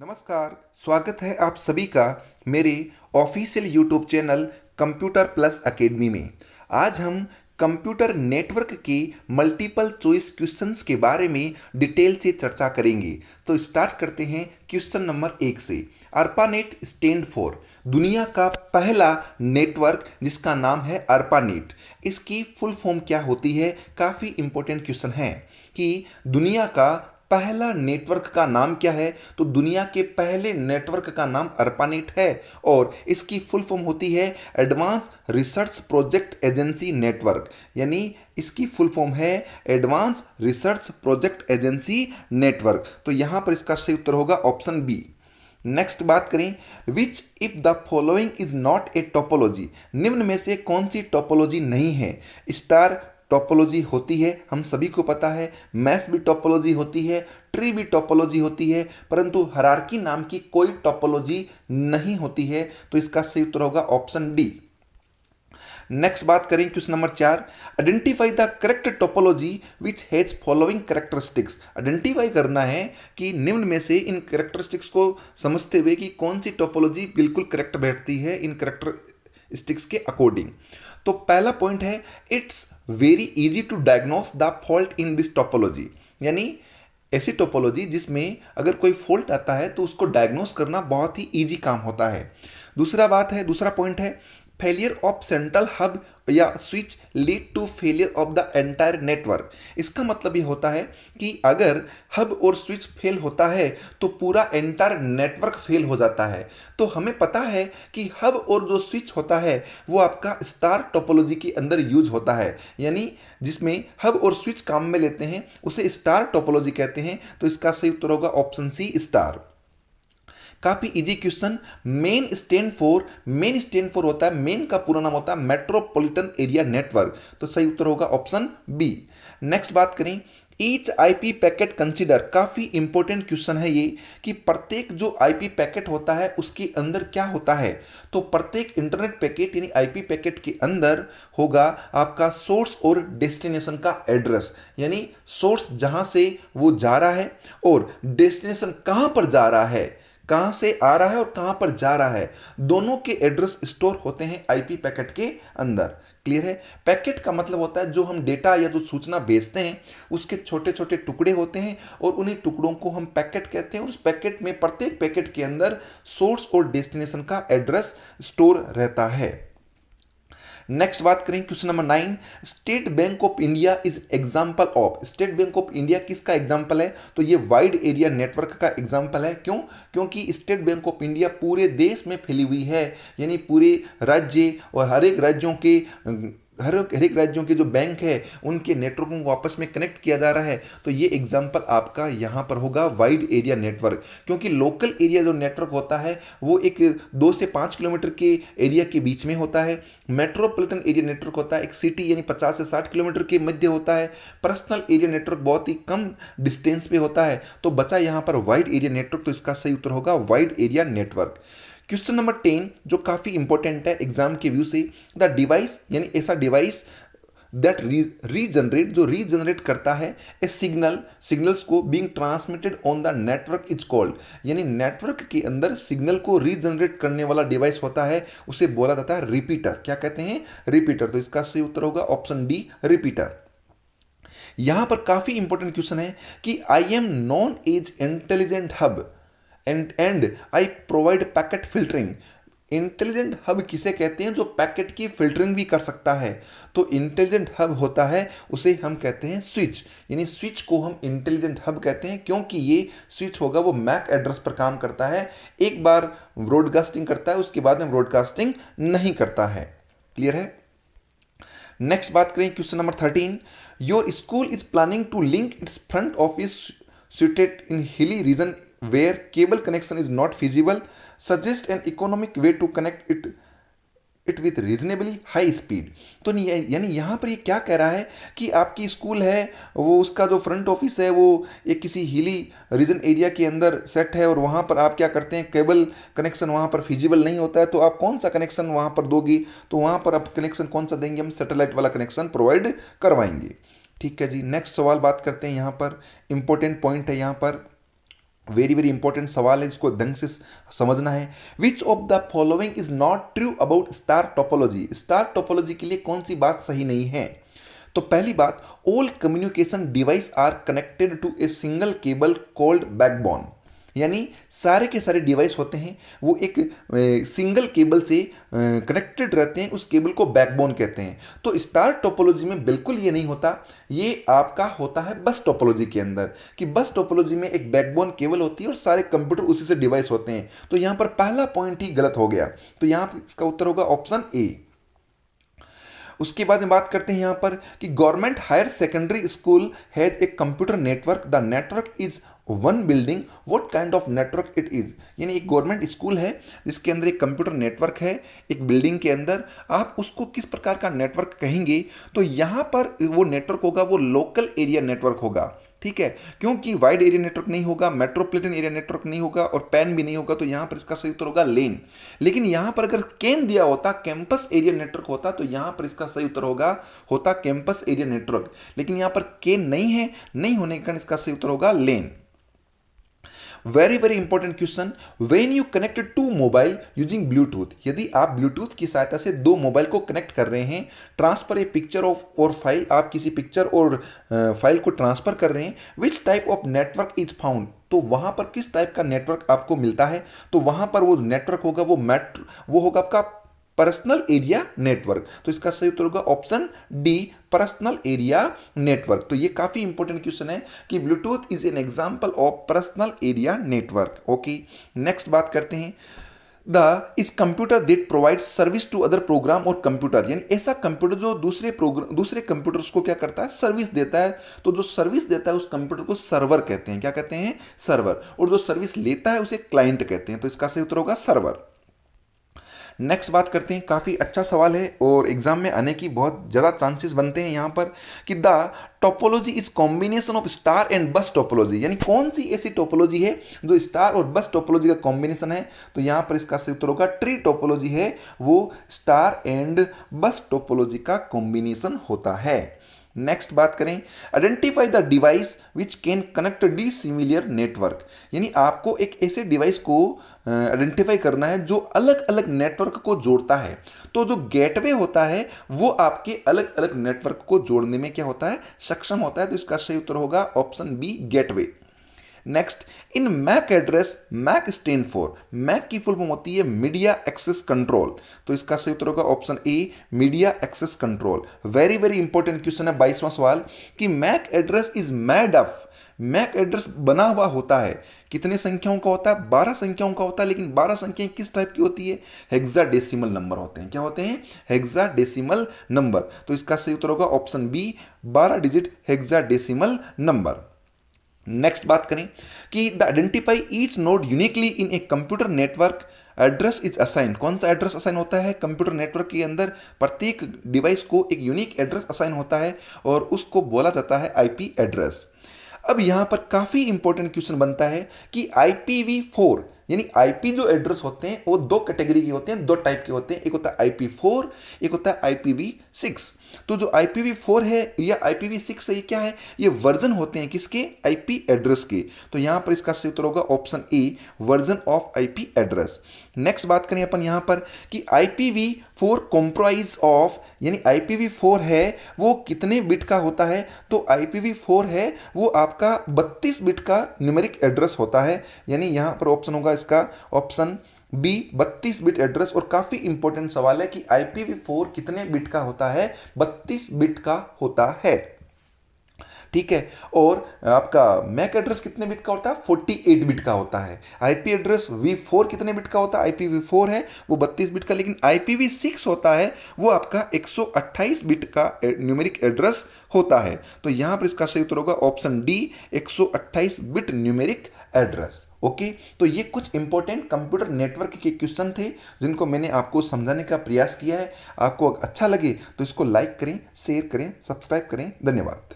नमस्कार, स्वागत है आप सभी का मेरे official YouTube channel computer plus academy में। आज हम कंप्यूटर नेटवर्क के मल्टीपल चॉइस क्वेश्चंस के बारे में डिटेल से चर्चा करेंगे। तो स्टार्ट करते हैं क्वेश्चन नंबर 1 से। ARPANET स्टैंड फॉर, दुनिया का पहला नेटवर्क जिसका नाम है ARPANET, इसकी फुल फॉर्म क्या होती है? काफ़ी इंपॉर्टेंट क्वेश्चन है कि दुनिया का पहला नेटवर्क का नाम क्या है। तो दुनिया के पहले नेटवर्क का नाम ARPANET है और इसकी फुल फॉर्म होती है advance research project agency network, यानी इसकी फुल फॉर्म है advance research project agency network. तो यहां पर इसका सही उत्तर होगा ऑप्शन बी। नेक्स्ट बात करें, which if the following is not a topology, निम्न में से कौन सी टोपोलॉजी नहीं है? स्टार टोपोलॉजी होती है, हम सभी को पता है। मैश भी टोपोलॉजी होती है, ट्री भी टोपोलॉजी होती है, परंतु हायरार्की नाम की कोई टोपोलॉजी नहीं होती है। तो इसका सही उत्तर होगा ऑप्शन डी। नेक्स्ट बात करें question number 4, identify the correct topology which has following characteristics. Identify करना है कि निम्न में से इन कैरेक्टरिस्टिक्स को समझते हुए कि कौन सी टोपोलॉजी बिल्कुल करेक्ट बैठती है इन कैरेक्टरिस्टिक्स के अकॉर्डिंग। तो पहला पॉइंट है, it's very easy to diagnose the fault in this topology, यानी ऐसी टोपोलॉजी जिसमें अगर कोई फॉल्ट आता है तो उसको डायग्नोस करना बहुत ही इजी काम होता है। दूसरा पॉइंट है, फेलियर ऑफ सेंट्रल हब या switch lead to failure of the entire network. इसका मतलब ये होता है कि अगर हब और स्विच फेल होता है तो पूरा एंटायर नेटवर्क फेल हो जाता है। तो हमें पता है कि हब और जो स्विच होता है वो आपका स्टार टोपोलॉजी के अंदर यूज होता है, यानी जिसमें हब और स्विच काम में लेते हैं उसे स्टार टोपोलॉजी कहते हैं। तो इसका सही उत्तर होगा ऑप्शन सी, स्टार। काफी easy question. Main stand for होता है, मेन का पूरा नाम होता है मेट्रोपॉलिटन एरिया नेटवर्क। तो सही उत्तर होगा ऑप्शन बी। नेक्स्ट बात करें, ईच आईपी पैकेट कंसीडर, काफी इंपॉर्टेंट क्वेश्चन है ये कि प्रत्येक जो आईपी पैकेट होता है उसके अंदर क्या होता है। तो प्रत्येक इंटरनेट पैकेट यानी आईपी पैकेट के अंदर होगा आपका सोर्स और डेस्टिनेशन का एड्रेस, यानी सोर्स जहां से वो जा रहा है और डेस्टिनेशन कहां पर जा रहा है, कहां से आ रहा है और कहां पर जा रहा है, दोनों के एड्रेस स्टोर होते हैं आईपी पैकेट के अंदर। क्लियर है? पैकेट का मतलब होता है जो हम डेटा या जो सूचना भेजते हैं उसके छोटे छोटे टुकड़े होते हैं और उन्हीं टुकड़ों को हम पैकेट कहते हैं। और उस पैकेट में प्रत्येक पैकेट के अंदर सोर्स और डेस्टिनेशन का एड्रेस स्टोर रहता है। नेक्स्ट बात करें question number 9, state bank of India is example of. State bank of India किसका एग्जांपल है? तो ये वाइड एरिया नेटवर्क का एग्जांपल है। क्यों? क्योंकि स्टेट बैंक ऑफ इंडिया पूरे देश में फैली हुई है, यानी पूरे राज्य और हर एक राज्यों के जो बैंक है उनके नेटवर्कों को आपस में कनेक्ट किया जा रहा है। तो ये एग्जांपल आपका यहाँ पर होगा वाइड एरिया नेटवर्क, क्योंकि लोकल एरिया जो नेटवर्क होता है वो एक 2 से 5 किलोमीटर के एरिया के बीच में होता है। मेट्रोपॉलिटन एरिया नेटवर्क होता है एक सिटी यानी 50 से 60 किलोमीटर के मध्य होता है। पर्सनल एरिया नेटवर्क बहुत ही कम डिस्टेंस पे होता है। तो बचा यहाँ पर वाइड एरिया नेटवर्क। तो इसका सही उत्तर होगा wide area network. Question number 10 जो काफी इंपॉर्टेंट है एग्जाम के व्यू से, द डिवाइस यानी ऐसा डिवाइस दैट रीजनरेट करता है ए सिग्नल्स को being transmitted on the network is called, यानी नेटवर्क के अंदर सिग्नल को रीजनरेट करने वाला डिवाइस होता है उसे बोला जाता है रिपीटर। क्या कहते हैं? रिपीटर। तो इसका सही उत्तर होगा ऑप्शन डी, रिपीटर। यहां पर काफी इंपॉर्टेंट क्वेश्चन है कि I am known as intelligent hub and I provide packet filtering. Intelligent hub किसे कहते हैं? जो पैकेट की फिल्टरिंग भी कर सकता है। तो इंटेलिजेंट हब होता है उसे हम कहते हैं स्विच, यानी स्विच को हम इंटेलिजेंट हब कहते हैं क्योंकि ये स्विच होगा वो मैक एड्रेस पर काम करता है, एक बार ब्रॉडकास्टिंग करता है उसके बाद में ब्रॉडकास्टिंग नहीं करता है। क्लियर है? नेक्स्ट बात करें question number 13, your school is planning to link its front office situated in hilly region where cable connection is not feasible, suggest an economic way to connect it with reasonably high speed। तो यानी यहाँ पर ये क्या कह रहा है कि आपकी स्कूल है वो उसका जो फ्रंट ऑफिस है वो एक किसी हिली रीजन एरिया के अंदर सेट है और वहाँ पर आप क्या करते हैं, केबल कनेक्शन वहाँ पर फिजिबल नहीं होता है। तो आप कौन सा कनेक्शन वहाँ पर दोगी? तो वहाँ पर आप कनेक्शन कौन सा देंगे? हम सैटेलाइट वाला कनेक्शन प्रोवाइड करवाएंगे। ठीक है जी। नेक्स्ट सवाल बात करते हैं, यहाँ पर इंपॉर्टेंट पॉइंट है यहाँ पर, वेरी वेरी इंपॉर्टेंट सवाल है, इसको ढंग से समझना है। Which of the following is not true about star topology, star topology के लिए कौन सी बात सही नहीं है? तो पहली बात, all communication device are connected to a single cable called backbone, यानी सारे के सारे डिवाइस होते हैं वो एक सिंगल केबल से कनेक्टेड रहते हैं, उस केबल को बैकबोन कहते हैं। तो स्टार टोपोलॉजी में बिल्कुल ये नहीं होता, ये आपका होता है बस टोपोलॉजी के अंदर, कि बस टोपोलॉजी में एक बैकबोन केबल होती है और सारे कंप्यूटर उसी से डिवाइस होते हैं। तो यहाँ पर पहला पॉइंट ही गलत हो गया, तो यहाँ पर इसका उत्तर होगा ऑप्शन ए। उसके बाद में बात करते हैं यहाँ पर कि government higher secondary school has a computer network, the network is one building, what kind of network it is, यानी एक गवर्नमेंट स्कूल है जिसके अंदर एक कंप्यूटर नेटवर्क है एक बिल्डिंग के अंदर, आप उसको किस प्रकार का नेटवर्क कहेंगे? तो यहाँ पर वो नेटवर्क होगा वो लोकल एरिया नेटवर्क होगा, ठीक है, क्योंकि वाइड एरिया नेटवर्क नहीं होगा, मेट्रोपॉलिटन एरिया नेटवर्क नहीं होगा और पैन भी नहीं होगा, तो यहां पर इसका सही उत्तर होगा लेन। लेकिन यहां पर अगर केन दिया होता, कैंपस एरिया नेटवर्क होता, तो यहां पर इसका सही उत्तर होता कैंपस एरिया नेटवर्क, लेकिन यहां पर केन नहीं है, नहीं होने के कारण इसका सही उत्तर होगा LAN. Very very important question, when you connected to mobile using Bluetooth, यदि आप ब्लूटूथ की सहायता से दो मोबाइल को कनेक्ट कर रहे हैं, ट्रांसफर ए पिक्चर ऑफ और फाइल, आप किसी पिक्चर और फाइल को ट्रांसफर कर रहे हैं, which type of network is found, तो वहां पर किस टाइप का नेटवर्क आपको मिलता है? तो वहां पर वो नेटवर्क होगा वो होगा आपका पर्सनल एरिया नेटवर्क, तो इसका सही उत्तर होगा option D, personal area network. तो ये काफी इंपॉर्टेंट क्वेश्चन है कि Bluetooth is an example of personal area network. Okay, next बात करते हैं, the is computer that provide service to other program और कंप्यूटर, यानी ऐसा कंप्यूटर जो दूसरे कंप्यूटर्स को क्या करता है? सर्विस देता है। तो जो सर्विस देता है उस कंप्यूटर को सर्वर कहते हैं, क्या कहते हैं? सर्वर। और जो सर्विस लेता है उसे क्लाइंट कहते हैं, तो इसका सही उत्तर होगा सर्वर। नेक्स्ट बात करते हैं, काफ़ी अच्छा सवाल है और एग्जाम में आने की बहुत ज़्यादा चांसेस बनते हैं यहाँ पर कि the topology is combination of star and बस टोपोलॉजी, यानी कौन सी ऐसी टोपोलॉजी है जो स्टार और बस टोपोलॉजी का कॉम्बिनेशन है? तो यहाँ पर इसका सही उत्तर होगा ट्री टोपोलॉजी है, वो स्टार एंड बस टोपोलॉजी का कॉम्बिनेशन होता है। नेक्स्ट बात करें, identify the device which can connect D similar network, यानी आपको एक ऐसे डिवाइस को आइडेंटिफाई करना है जो अलग अलग नेटवर्क को जोड़ता है। तो जो गेटवे होता है वो आपके अलग अलग नेटवर्क को जोड़ने में क्या होता है? सक्षम होता है, तो इसका सही उत्तर होगा option B, gateway. Next, in MAC address, MAC stand for, MAC की फुल फॉर्म होती है मीडिया एक्सेस कंट्रोल, तो इसका सही उत्तर होगा option A, media access control. Very very important question है 22वां सवाल कि MAC address is made up, MAC address बना हुआ होता है, कितने संख्याओं का होता है? 12 संख्याओं का होता है, लेकिन 12 संख्याएं किस टाइप की होती है? हेक्साडेसिमल नंबर होते हैं। क्या होते हैं? हेक्साडेसिमल नंबर, तो इसका सही उत्तर होगा option B, 12 digit hexadecimal number. Next बात करें कि the identify each node uniquely in a computer network address is assign, कौन सा एड्रेस असाइन होता है? कंप्यूटर नेटवर्क के अंदर प्रत्येक डिवाइस को एक यूनिक एड्रेस असाइन होता है और उसको बोला जाता है आईपी एड्रेस। अब यहां पर काफी इंपॉर्टेंट क्वेश्चन बनता है कि IPv4, यानी आईपी जो एड्रेस होते हैं वो दो कैटेगरी के होते हैं, दो टाइप के होते हैं, एक होता है IP4, एक होता है IPv6। तो जो IPv4 है या IPv6 है, ये क्या है? ये वर्जन होते हैं किसके? आईपी एड्रेस के। तो यहां पर इसका सही उत्तर होगा option A, version of IP address. Next बात करें अपन यहां पर कि IPv4 कॉम्प्राइज ऑफ, यानी IPv4 है वो कितने बिट का होता है? तो IPv4 है वो आपका 32 बिट का न्यूमेरिक एड्रेस होता है, यानी यहां पर ऑप्शन होगा इसका ऑप्शन बी, 32 बिट एड्रेस। और काफी इंपॉर्टेंट सवाल है कि IPv4 कितने बिट का होता है? 32 बिट का होता है, ठीक है। और आपका मैक एड्रेस कितने बिट का होता है? 48 बिट का होता है। आईपी एड्रेस V4 कितने बिट का होता है? IPv4 है वो 32 बिट का, लेकिन IPv6 होता है वो आपका 128 बिट का न्यूमेरिक एड्रेस होता है। तो यहां पर इसका सही उत्तर होगा option D, 128 bit numeric address. Okay, तो ये कुछ इंपॉर्टेंट कंप्यूटर नेटवर्क के क्वेश्चन थे जिनको मैंने आपको समझाने का प्रयास किया है। आपको अच्छा लगे तो इसको लाइक करें, शेयर करें, सब्सक्राइब करें। धन्यवाद।